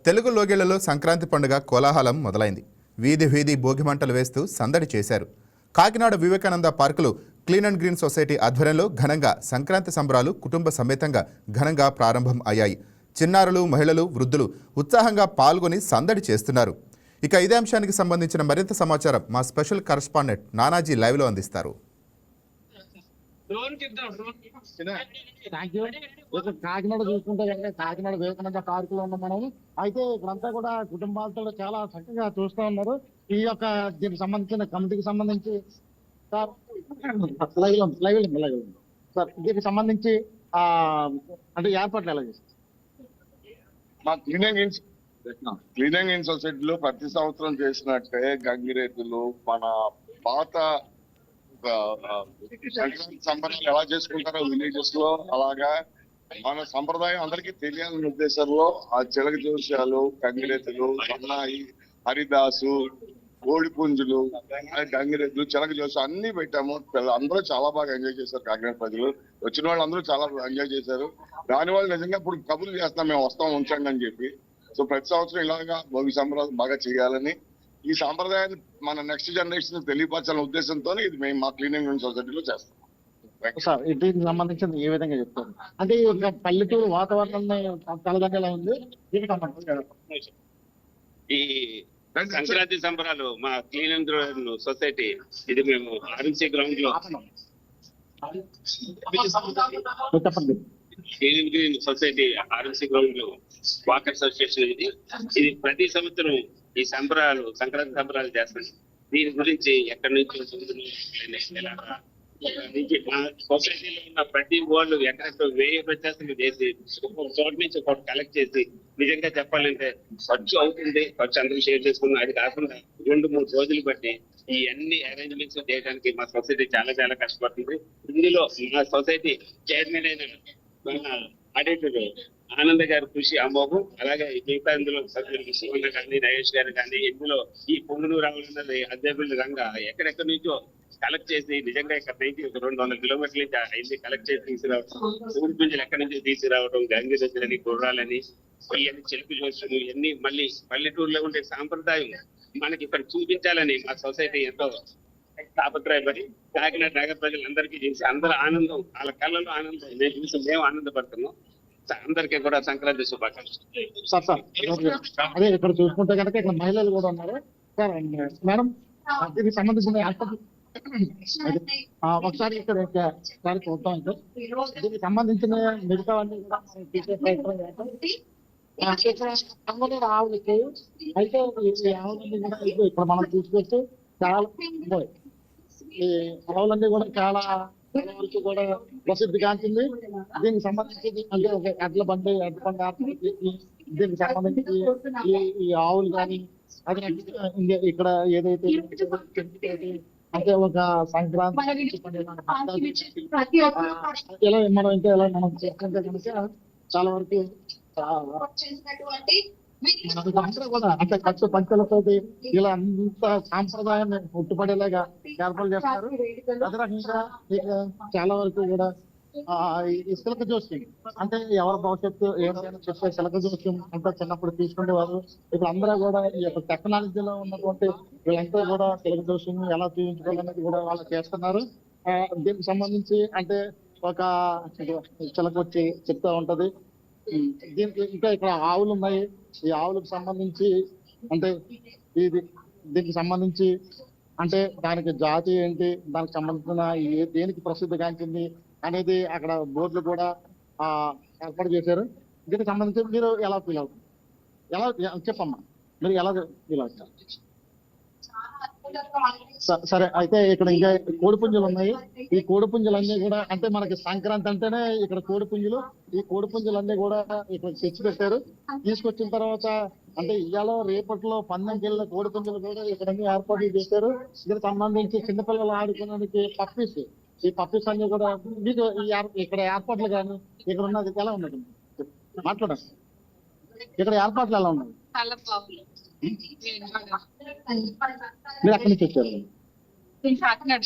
తెలుగు లోగిళ్లలో సంక్రాంతి పండుగ కోలాహలం మొదలైంది. వీధి వీధి భోగిమంటలు వేస్తూ సందడి చేశారు. కాకినాడ వివేకానంద పార్కులో క్లీన్ అండ్ గ్రీన్ సొసైటీ ఆధ్వర్యంలో ఘనంగా సంక్రాంతి సంబరాలు కుటుంబ సమేతంగా ఘనంగా ప్రారంభం అయ్యాయి. చిన్నారులు, మహిళలు, వృద్ధులు ఉత్సాహంగా పాల్గొని సందడి చేస్తున్నారు. ఇక ఇదే అంశానికి సంబంధించిన మరింత సమాచారం మా స్పెషల్ కరెస్పాండెంట్ నానాజీ లైవ్లో అందిస్తారు. కాకినాడ చూసుకుంటే కనుక కాకినాడ వివేకానంద పార్కులో ఉన్నాం మనం. అయితే ఇక్కడంతా కూడా కుటుంబాలతో చాలా చక్కగా చూస్తూ ఉన్నారు. ఈ యొక్క దీనికి సంబంధించిన కమిటీకి సంబంధించి సార్ సార్ దీనికి సంబంధించి అంటే ఏర్పాట్లు ఎలా చేస్తారు? మా క్లీనింగ్ ఇన్ సొసైటీలో ప్రతి సంవత్సరం చేసినట్టే గంగిరెద్దులు మన పాత సంక్రాంతి సంబరాలు ఎలా చేసుకుంటారో విలేజెస్ లో అలాగా మన సంప్రదాయం అందరికీ తెలియాలనే ఉద్దేశంలో ఆ చిలక జోస్యాలు, గంగిరెద్దులు, సన్నాయి, హరిదాసు, కోడి పుంజులు, గంగిరెద్దులు, చిలక జోసు అన్ని పెట్టాము. అందరూ చాలా బాగా ఎంజాయ్ చేశారు. కాకినాడ ప్రజలు వచ్చిన వాళ్ళు అందరూ చాలా ఎంజాయ్ చేశారు. దానివల్ల నిజంగా ఇప్పుడు కబుర్లు చేస్తాం, మేము వస్తాం ఉంచండి అని చెప్పి. సో ప్రతి సంవత్సరం ఇలాగా భోగి సంబరాలు బాగా చేయాలని, ఈ సాంప్రదాయాన్ని మన నెక్స్ట్ జనరేషన్ తెలియపరచాలనే ఉద్దేశంతో ఇది మేము మా క్లీనింగ్ సొసైటీలో చేస్తాం. సార్ దీనికి సంబంధించింది ఏ విధంగా చెప్తారు? అంటే ఈ పల్లెటూరు వాతావరణాన్ని కలగంగా ఉంది. ఈ సంక్రాంతి సంబరాలు మా క్లీన్ అండ్ గ్రీన్ సొసైటీ ఇది మేము ఆర్ఎంసీ గ్రౌండ్ లో clean and green society RMC ground లో వాకర్ అసోసియేషన్ ఇది ప్రతి సంవత్సరం ఈ సంబరాలు సంక్రాంతి సంబరాలు చేస్తాం. దీని గురించి ఎక్కడి నుంచి మా సొసైటీలో ఉన్న ప్రతి వాళ్ళు ఎక్కడెక్కడ వేయ ప్రత్యాసలు చేసి చోటు నుంచి ఒకటి కలెక్ట్ చేసి, నిజంగా చెప్పాలంటే ఖర్చు అవుతుంది, ఖర్చు అందరూ షేర్ చేసుకున్నాం. అది కాకుండా 2-3 రోజులు బట్టి ఈ అన్ని అరేంజ్మెంట్స్ చేయడానికి మా సొసైటీ చాలా చాలా కష్టపడుతుంది. ఇందులో మా సొసైటీ చైర్మన్ అయిన మన ఆడిటర్ ఆనంద్ గారి కృషి అమోఘం. అలాగే మిగతా ఇందులో సభ్యులు శివన్న కానీ, నయేష్ గారు కానీ, ఇందులో ఈ పొంగునూరు రావాలన్నది అద్దెపల్లి రంగా ఎక్కడెక్కడి నుంచో కలెక్ట్ చేసి, నిజంగా ఇక్కడ నుంచి 200 కిలోమీటర్ల నుంచి అయింది కలెక్ట్ చేసి తీసుకురావడం, ఊరి పుంజులు ఎక్కడి నుంచి తీసుకురావడం, గంగిరెద్దులని, గుర్రాలని, ఇవన్నీ చిలుపు జోసులు, ఇవన్నీ మళ్ళీ పల్లెటూరులో ఉండే సాంప్రదాయం మనకి ఇక్కడ చూపించాలని మా సొసైటీ ఎంతో తాపత్రయపడి కాకినాడ నగర ప్రజలందరికీ చేసి అందరూ ఆనందం, వాళ్ళ కళ్ళలో ఆనందం మేము చూసి మేము ఆనందపడుతున్నాం. అందరికీ కూడా సంక్రాంతి శుభాకాంక్షలు. సార్ అదే ఇక్కడ చూసుకుంటే కనుక ఇక్కడ మహిళలు కూడా ఉన్నారు. సార్ మేడం దీనికి సంబంధించిన ఒకసారి ఇక్కడ ఒకసారి చూద్దాం. దీనికి సంబంధించిన మిగతావన్నీ కూడా తీసే ప్రయత్నం చేస్తాం. ఆవులకి అయితే ఈ ఆవులన్నీ కూడా ఇక్కడ మనం తీసుకొచ్చి చాలా ఈ ఆవులన్నీ కూడా చాలా వరకు కూడా ప్రసిద్ధిగాంచింది. దీనికి సంబంధించి అంటే ఒక ఎడ్ల బండి దీనికి సంబంధించి ఈ ఆవులు కానీ అది ఇక్కడ ఏదైతే అంటే ఒక సంక్రాంతి ఇలా మనం ఇంకా ఎలా మనం చేసుకుంటే కనుక చాలా వరకు అందరూ కూడా అంటే ఖర్చు పంచులతో ఇలా అంత సాంప్రదాయాన్ని ఉట్టుపడేలాగా ఏర్పాటు చేస్తారు. అదే రకంగా చాలా వరకు కూడా ఈ శిలక జోస్యం అంటే ఎవరి భవిష్యత్తు ఏమైనా చెప్పే శిలక జోస్యం అంతా చిన్నప్పుడు తీసుకునేవారు. ఇప్పుడు అందరూ కూడా ఈ యొక్క టెక్నాలజీలో ఉన్నటువంటి వీళ్ళంతా కూడా శిలక జోస్యం ఎలా చూపించుకోవాలనేది కూడా వాళ్ళు చేస్తున్నారు. దీనికి సంబంధించి అంటే ఒక చిలక వచ్చి చెప్తా ఉంటది. దీనికి ఇంకా ఇక్కడ ఆవులు ఉన్నాయి. ఈ ఆవులకు సంబంధించి అంటే దీనికి సంబంధించి అంటే దానికి జాతి ఏంటి, దానికి సంబంధించిన దేనికి ప్రసిద్ధిగాంచింది అనేది అక్కడ బోర్డులు కూడా ఏర్పాటు చేశారు. దీనికి సంబంధించి మీరు ఎలా ఫీల్ అవుతారు? ఎలా చెప్పమ్మా, మీరు ఎలా ఫీల్ అవుతారు? సరే అయితే ఇక్కడ ఇంకా కోడిపుంజులు ఉన్నాయి. ఈ కోడిపుంజులన్నీ కూడా అంటే మనకి సంక్రాంతి అంటేనే ఇక్కడ కోడిపుంజులు. ఈ కోడిపుంజులన్నీ కూడా ఇక్కడ తెచ్చి పెట్టారు. తీసుకొచ్చిన తర్వాత అంటే ఇవాళ రేపట్లో పందెంకి వెళ్ళిన కోడిపుంజులు కూడా ఇక్కడ ఏర్పాట్లు చేశారు. దీనికి సంబంధించి చిన్నపిల్లలు ఆడుకోవడానికి పప్పీస్, ఈ పప్పీస్ అన్ని కూడా మీకు ఇక్కడ ఏర్పాట్లు కానీ ఇక్కడ ఉన్నది ఎలా ఉన్నది మాట్లాడండి. ఇక్కడ ఏర్పాట్లు ఎలా ఉన్నాయి? మీరు ఎక్కడి నుంచి వచ్చారు? కాకినాడ.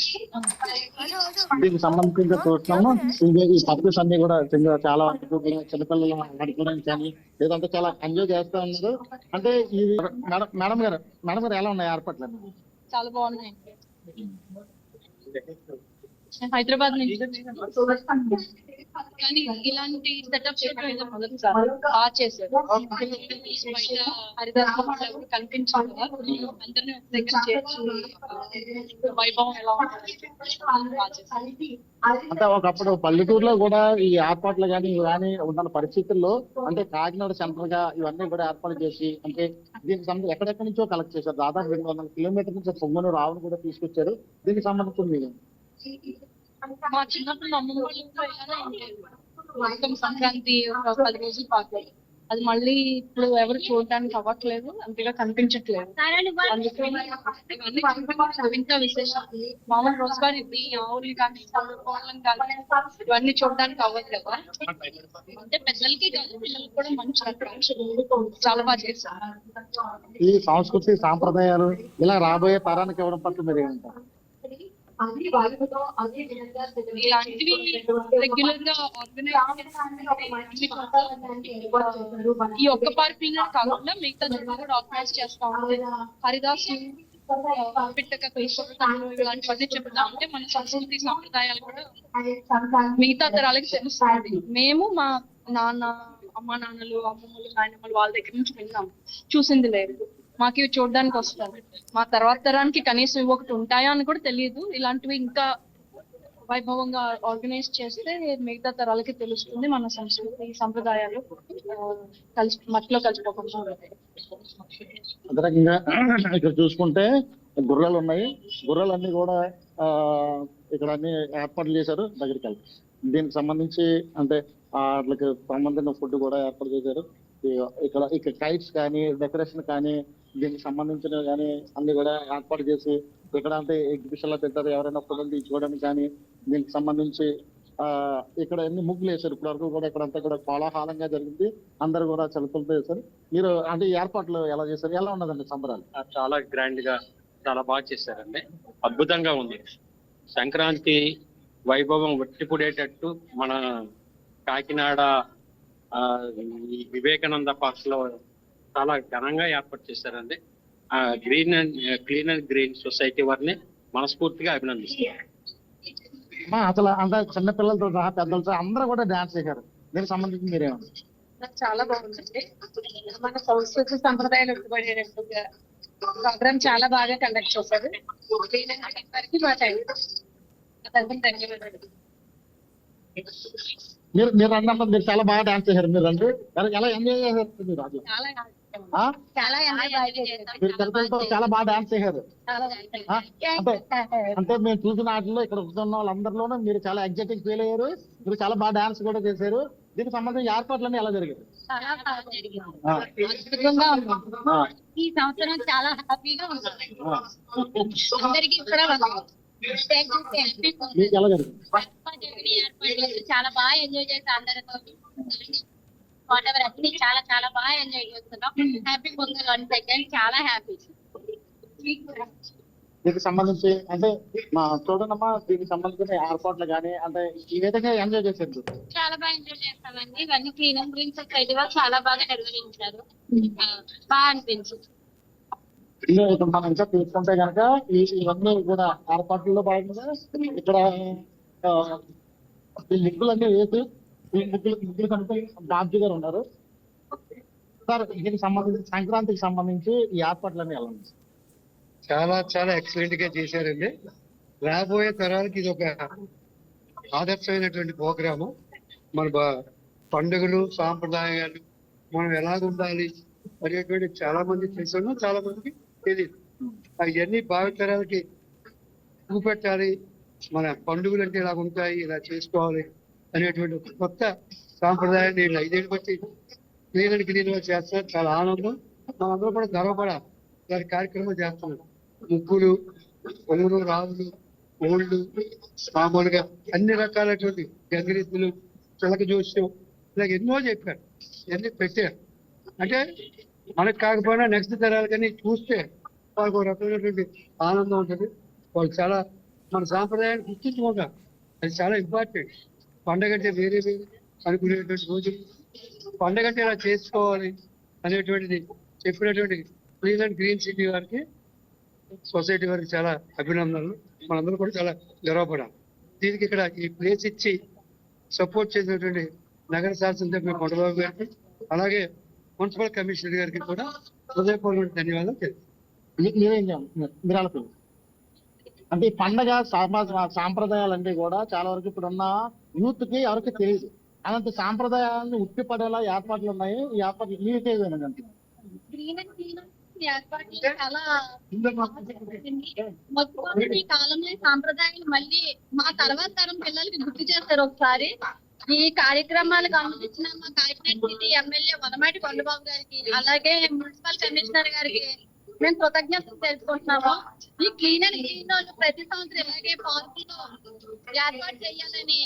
దీనికి సంబంధించి చూస్తున్నాము ఈ పబ్లిక్స్ అన్ని కూడా చాలా వరకు కూడా చిన్నపిల్లలు ఆడుకోవడానికి కానీ లేదంటే చాలా ఎంజాయ్ చేస్తా ఉన్నారు. అంటే ఈ మేడం గారు ఎలా ఉన్నాయి ఏర్పాట్లు? చాలా బాగున్నాయి. హైదరాబాద్ నుంచి కానీ ఇలాంటి సెటప్ చేయడం మొదటిసారి బాగా చేశారు. బయట హరిదాస్ ఎవరు కనిపించారు కదా, అందరినీ ఒక దగ్గర చేర్చి వైభవం ఎలా ఉంటుంది బాగా చేశారు. అంటే ఒకప్పుడు పల్లెటూరులో కూడా ఈ ఏర్పాట్లు కానీ ఉన్న పరిస్థితుల్లో అంటే కాకినాడ సెంటర్ గా ఇవన్నీ కూడా ఏర్పాటు చేసి అంటే దీనికి సంబంధించి ఎక్కడెక్కడి నుంచో కలెక్ట్ చేశారు. దాదాపు 200 కిలోమీటర్ల నుంచి పొంగనూరు రావును కూడా తీసుకొచ్చారు. దీనికి సంబంధించి మీరు మా చిన్నప్పుడు అమ్మమ్మ వాళ్ళు ఇంట్లో ఇలానే ఉండేది. మొత్తం సంక్రాంతి ఒక 10 రోజుల పాటు. అది మళ్ళీ ఇప్పుడు ఎవరు చూడడానికి అవ్వట్లేదు, అంతగా కనిపించట్లేదు. అందుకని ఇవన్నీ చూడడం ఇంకా విశేషం. మామూలు రోజువారీ ఆవులు కానీ కోళ్ళని కానీ ఇవన్నీ చూడడానికి అవ్వట్లేదు. అంటే పెద్దలకి కాదు, పిల్లలకి కూడా మంచి చాలా బాగా చేశారు. ఈ సంస్కృతి సాంప్రదాయాలు ఇలా రాబోయే తరానికి ఇవ్వడం పట్ల మీరు ఏమంటారు? ఇలాంటివి రెగ్యులర్ గా ఈ ఒక్క పార్క్ కాకుండా మిగతా కూడా ఆర్గనైజ్ చేస్తా ఉంటే హరిదాస్ పిట్టక ఇలాంటివన్నీ చెప్తా ఉంటే మన సంస్కృతి సాంప్రదాయాలు కూడా మిగతా తరాలకి తెలుస్తుంది. మేము మా అమ్మ నాన్నలు అమ్మమ్మలు నాయనమ్మలు వాళ్ళ దగ్గర నుంచి విన్నాం, చూసింది లేదు. మాకు ఇవి చూడడానికి వస్తారు. మా తర్వాత తరానికి కనీసం ఇవి ఒకటి ఉంటాయా అని కూడా తెలియదు. ఇలాంటివి ఇంకా వైభవంగా ఆర్గనైజ్ చేస్తే మిగతా తరాలకి తెలుస్తుంది మన సంస్కృతి సంప్రదాయాలు మట్టిలో కలిసిపోకుండా. అదే రకంగా ఇక్కడ చూసుకుంటే గుర్రాలు ఉన్నాయి. గుర్రాలన్నీ కూడా ఇక్కడ అన్ని ఏర్పాట్లు చేశారు. దగ్గరికి వెళ్ళి దీనికి సంబంధించి అంటే వాటికి సంబంధించిన ఫుడ్ కూడా ఏర్పాటు చేశారు. ఇక్కడ కైట్స్ కానీ డెకరేషన్ కానీ దీనికి సంబంధించిన కానీ అన్ని కూడా ఏర్పాటు చేసి ఇక్కడ అంటే ఎగ్జిబిషన్ లో పెట్టారు. ఎవరైనా ఫోటోలు తీసుకోవడానికి కానీ దీనికి సంబంధించి ఇక్కడ ఎన్ని ముగ్గులు వేశారు. ఇప్పటి వరకు కూడా ఇక్కడంతా కూడా కోలాహలంగా జరిగింది. అందరు కూడా చలుపులతో వేశారు. మీరు అంటే ఈ ఏర్పాట్లు ఎలా చేశారు? ఎలా ఉన్నదండి సంబరాలు? చాలా గ్రాండ్ గా చాలా బాగా చేశారండి. అద్భుతంగా ఉంది. సంక్రాంతి వైభవం వట్టిపుడేటట్టు మన కాకినాడ ఈ వివేకానంద పార్క్ లో చాలా ఘనంగా ఏర్పాటు చేశారండి. క్లీన్ అండ్ గ్రీన్ సొసైటీ వారిని మనస్ఫూర్తిగా అభినందిస్తున్నారు. అసలు అంటే చిన్న పిల్లలతో సహా పెద్దలతో అందరూ కూడా డాన్స్ చేశారు. దీనికి సంబంధించి మీరేమన్నా? చాలా బాగుందండి. మన సంస్కృతి సంప్రదాయాలు ఉట్టుబడేటట్టుగా ప్రోగ్రామ్ చాలా బాగా కండక్ట్ చేశారు. మా ధన్యవాదాలు. మీరు అన్నప్పుడు మీరు చాలా బాగా డాన్స్ చేశారు. మీరు రండి, ఎలా ఎంజాయ్ చేశారు? మీరు అట్లా మీరు తిరుపతితో చాలా బాగా డాన్స్ చేశారు. అంటే మేము చూసిన వాటిలో ఇక్కడ ఉన్న వాళ్ళందరిలోనూ మీరు చాలా ఎగ్జైటింగ్ ఫీల్ అయ్యారు. మీరు చాలా బాగా డాన్స్ కూడా చేశారు. దీనికి సంబంధించిన ఏర్పాట్లన్నీ ఎలా జరిగాయి? ఈ సంవత్సరం చాలా హ్యాపీగా ఉంది. అందరికీ కూడా మీకు ఎలా జరిగింది? చాలా బాగా ఎంజాయ్ చేసి అందరితో వాటెవర్ అన్ని చాలా చాలా బాగా ఎంజాయ్ చేస్తున్నాం. హ్యాపీ పొంగల్ 1 సెకండ్ చాలా హ్యాపీ. దీనికి సంబంధించి అంటే మా చూడనమ్మా దీనికి సంబంధించిన ఏర్పాట్లు కానీ అంటే ఈ విధంగా ఎంజాయ్ చేసేది చాలా బాగా ఎంజాయ్ చేస్తామండి. ఇవన్నీ క్లీన్ అండ్ గ్రీన్ సొసైటీ వాళ్ళు చాలా బాగా నిర్వహించారు. బాగా అనిపించింది. ఇప్పుడు మనం ఇంకా తీసుకుంటే కనుక ఇవన్నీ కూడా ఏర్పాట్లలో భాగంగా ఇక్కడ ఈ ముగ్గులన్నీ వేసి ఈ ముగ్గులు కనుక బాబ్జీ గారు ఉన్నారు. సార్ దీనికి సంబంధించి సంక్రాంతికి సంబంధించి ఈ ఏర్పాట్లన్నీ ఎలా ఉంది? చాలా ఎక్సలెంట్ గా చేశారండి. రాబోయే తరాలకి ఇది ఒక ఆదర్శమైనటువంటి ప్రోగ్రాము. మన పండుగలు సాంప్రదాయాలు మనం ఎలాగ ఉండాలి అనేటువంటి చాలా మంది చేశాను, చాలా మందికి తెలియదు. అవన్నీ భావితరాలకి చూపెట్టాలి. మన పండుగలు అంటే ఇలా ఉంటాయి, ఇలా చేసుకోవాలి అనేటువంటి ఒక కొత్త సాంప్రదాయాన్ని 5 ఏళ్ళు బట్టి క్లీన్ చేస్తారు. చాలా ఆనందం. మనందరూ కూడా గర్వపడాలి. ఇలాంటి కార్యక్రమం చేస్తున్నాం. ముగ్గులు, పొంగులు, రావులు, ఓళ్ళు, మామూలుగా అన్ని రకాలైనటువంటి గంగిరెద్దులు, చిలక జోస్యం ఇలాగ ఎన్నో చెప్పారు. ఇవన్నీ పెట్టారు. అంటే మనకు కాకపోయినా నెక్స్ట్ తరాలు కానీ చూస్తే వాళ్ళకు ఒక రకమైనటువంటి ఆనందం ఉంటుంది. వాళ్ళు చాలా మన సాంప్రదాయాన్ని గుర్తించుకోగా అది చాలా ఇంపార్టెంట్. పండగ అంటే వేరే వేరే అనుకునేటువంటి రోజు, పండగ అంటే ఇలా చేసుకోవాలి అనేటువంటిది చెప్పినటువంటి క్లీన్ గ్రీన్ సిటీ వారికి, సొసైటీ వారికి చాలా అభినందనలు. మనందరూ కూడా చాలా గర్వపడాలి. దీనికి ఇక్కడ ఈ ప్లేస్ ఇచ్చి సపోర్ట్ చేసినటువంటి నగర శాసనసభ్యులు కొండబాబు గారికి, అలాగే మున్సిపల్ కమిషనర్ గారికి కూడా హృదయపూర్వక ధన్యవాదాలు తెలుపుతున్నాను. మీరేం చేయాలి మీరు అలా అంటే ఈ పండగ సాంప్రదాయాలన్నీ కూడా చాలా వరకు ఇప్పుడున్న యూత్ కి ఎవరికి తెలియదు. అలాంటి సాంప్రదాయాలను ఉట్టిపడేలా ఏర్పాట్లు ఉన్నాయి. ఈ ఏర్పాట్లు మీకే వినండి. గ్రీన్ అండ్ క్లీన్ ఏర్పాట్లు చాలా మొత్తం ఈ కాలంలో ఈ సాంప్రదాయాలు మళ్ళీ మా తర్వాత తరం పిల్లలకి గుర్తు చేస్తారు ఒకసారి. ఈ కార్యక్రమాలకు అనుమతించిన మా కాకినాడ సిటీ ఎమ్మెల్యే వనమాటి కొండబాబు గారికి, అలాగే మున్సిపల్ కమిషనర్ గారికి మేము కృతజ్ఞతలు తెలుసుకుంటున్నాము. ఈ క్లీన్ అండ్ గ్రీన్ వాళ్ళు ప్రతి సంవత్సరం ఇలాగే పార్కులో ఏర్పాటు చేయాలని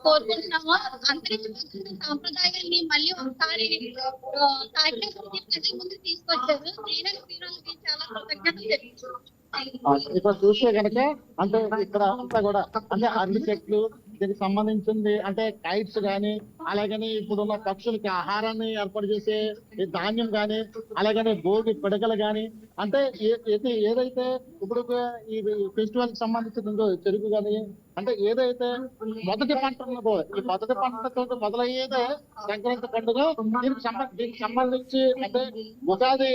కోరుకుంటున్నాము. అంతరించిపోతున్న సాంప్రదాయాన్ని మళ్ళీ ఒకసారి కాకినాడ ప్రజల ముందు తీసుకొచ్చారు. క్లీన్ అండ్ గ్రీన్ వాళ్ళకి చాలా కృతజ్ఞతలు తెలుపుతున్నాము. ఇక్కడ చూస్తే కనుక అంటే ఇక్కడ అంతా కూడా అంటే అరటి చెట్లు, దీనికి సంబంధించింది అంటే కైట్స్ గానీ, అలాగని ఇప్పుడున్న పక్షులకి ఆహారాన్ని ఏర్పాటు చేసే ఈ ధాన్యం గానీ, అలాగని భోగి పిడకలు గానీ, అంటే ఏదైతే ఇప్పుడు ఈ ఫెస్టివల్ కి సంబంధించిన చెరుకు గానీ, అంటే ఏదైతే మొదటి పంట ఉన్నదో ఈ మొదటి పంటతో మొదలయ్యేదే సంక్రాంతి పండుగ. దీనికి సంబంధించి అంటే ఉగాది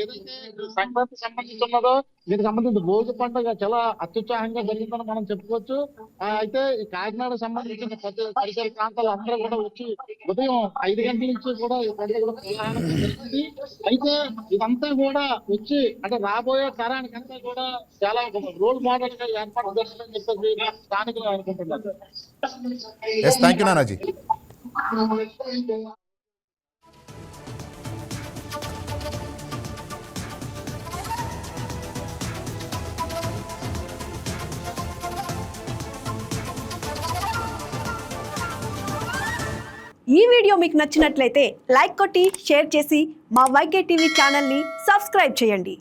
ఏదైతే సంక్రాంతి సంబంధించి ఉన్నదో దీనికి సంబంధించి భోగి పండుగ చాలా అత్యుత్సాహంగా జరిగిందని మనం చెప్పుకోవచ్చు. అయితే ఈ కాకినాడ సంబంధించిన పరిసర ప్రాంతాలు అందరూ కూడా వచ్చి ఉదయం 5 గంటల నుంచి కూడా ఈ పండుగ జరిగింది. అయితే ఇదంతా కూడా వచ్చి అంటే రాబోయే తరానికంతా కూడా చాలా రోల్ మోడల్ గా ఏర్పాటు చేస్తుందని చెప్పేసి స్థానికులు అనుకుంటున్నారు. Thank you Nanaji. ఈ వీడియో మీకు నచ్చినట్లయితే లైక్ కొట్టి షేర్ చేసి మా వైకే టీవీ ఛానల్ని సబ్స్క్రైబ్ చేయండి.